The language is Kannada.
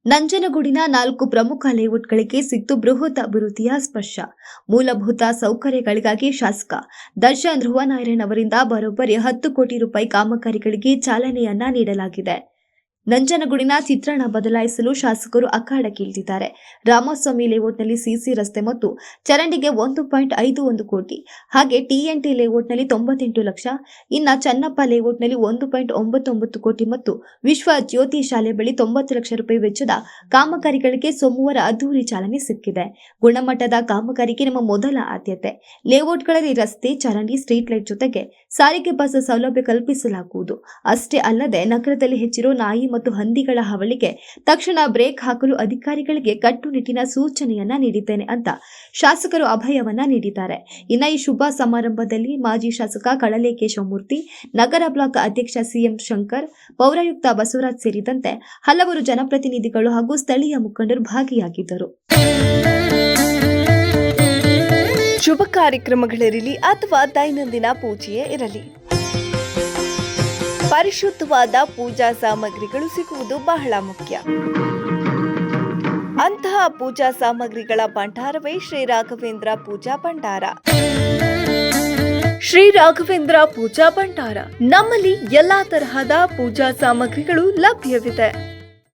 ನಂಜನಗೂಡಿನ 4 ಪ್ರಮುಖ ಲೇಔಟ್ಗಳಿಗೆ ಸಿಕ್ತು ಬೃಹತ್ ಅಭಿವೃದ್ಧಿಯ ಸ್ಪರ್ಶ. ಮೂಲಭೂತ ಸೌಕರ್ಯಗಳಿಗಾಗಿ ಶಾಸಕ ದರ್ಶನ್ ಧ್ರುವನಾರಾಯಣ್ ಅವರಿಂದ ಬರೋಬ್ಬರಿ 10 ಕೋಟಿ ರೂಪಾಯಿ ಕಾಮಗಾರಿಗಳಿಗೆ ಚಾಲನೆಯನ್ನ ನೀಡಲಾಗಿದೆ. ನಂಜನಗೂಡಿನ ಚಿತ್ರಣ ಬದಲಾಯಿಸಲು ಶಾಸಕರು ಅಖಾಡಕ್ಕಿಳಿದಿದ್ದಾರೆ. ರಾಮಸ್ವಾಮಿ ಲೇಔಟ್ನಲ್ಲಿ ಸಿಸಿ ರಸ್ತೆ ಮತ್ತು ಚರಂಡಿಗೆ 1.51 ಕೋಟಿ, ಹಾಗೆ ಟಿಎನ್ಟಿ ಲೇಔಟ್ನಲ್ಲಿ 98 ಲಕ್ಷ, ಇನ್ನು ಚನ್ನಪ್ಪ ಲೇಔಟ್ನಲ್ಲಿ 1.99 ಕೋಟಿ ಮತ್ತು ವಿಶ್ವ ಜ್ಯೋತಿ ಶಾಲೆ ಬಳಿ 90 ಲಕ್ಷ ರೂಪಾಯಿ ವೆಚ್ಚದ ಕಾಮಗಾರಿಗಳಿಗೆ ಸೋಮವಾರ ಅದ್ದೂರಿ ಚಾಲನೆ ಸಿಕ್ಕಿದೆ. ಗುಣಮಟ್ಟದ ಕಾಮಗಾರಿಗೆ ನಮ್ಮ ಮೊದಲ ಆದ್ಯತೆ. ಲೇಔಟ್ಗಳಲ್ಲಿ ರಸ್ತೆ, ಚರಂಡಿ, ಸ್ಟ್ರೀಟ್ ಲೈಟ್ ಜೊತೆಗೆ ಸಾರಿಗೆ ಬಸ್ ಸೌಲಭ್ಯ ಕಲ್ಪಿಸಲಾಗುವುದು. ಅಷ್ಟೇ ಅಲ್ಲದೆ ನಗರದಲ್ಲಿ ಹೆಚ್ಚಿರೋ ನಾಯಿ ಮತ್ತು ಹಂದಿಗಳ ಹಾವಳಿಗೆ ತಕ್ಷಣ ಬ್ರೇಕ್ ಹಾಕಲು ಅಧಿಕಾರಿಗಳಿಗೆ ಕಟ್ಟುನಿಟ್ಟಿನ ಸೂಚನೆಯನ್ನ ನೀಡಿದ್ದೇನೆ ಅಂತ ಶಾಸಕರು ಅಭಯವನ್ನ ನೀಡಿದ್ದಾರೆ. ಇನ್ನು ಈ ಶುಭ ಸಮಾರಂಭದಲ್ಲಿ ಮಾಜಿ ಶಾಸಕ ಕಳಲೆ ಕೇಶವಮೂರ್ತಿ, ನಗರ ಬ್ಲಾಕ್ ಅಧ್ಯಕ್ಷ ಸಿಎಂ ಶಂಕರ್, ಪೌರಾಯುಕ್ತ ಬಸವರಾಜ್ ಸೇರಿದಂತೆ ಹಲವರು ಜನಪ್ರತಿನಿಧಿಗಳು ಹಾಗೂ ಸ್ಥಳೀಯ ಮುಖಂಡರು ಭಾಗಿಯಾಗಿದ್ದರು. ಶುಭ ಕಾರ್ಯಕ್ರಮಗಳಿರಲಿ ಅಥವಾ ದೈನಂದಿನ ಪೂಜೆಯೇ ಇರಲಿ, ಪರಿಶುದ್ಧವಾದ ಪೂಜಾ ಸಾಮಗ್ರಿಗಳು ಸಿಗುವುದು ಬಹಳ ಮುಖ್ಯ. ಅಂತಹ ಪೂಜಾ ಸಾಮಗ್ರಿಗಳ ಭಂಡಾರವೇ ಶ್ರೀ ರಾಘವೇಂದ್ರ ಪೂಜಾ ಭಂಡಾರ. ಶ್ರೀ ರಾಘವೇಂದ್ರ ಪೂಜಾ ಭಂಡಾರ, ನಮ್ಮಲ್ಲಿ ಎಲ್ಲಾ ತರಹದ ಪೂಜಾ ಸಾಮಗ್ರಿಗಳು ಲಭ್ಯವಿದೆ.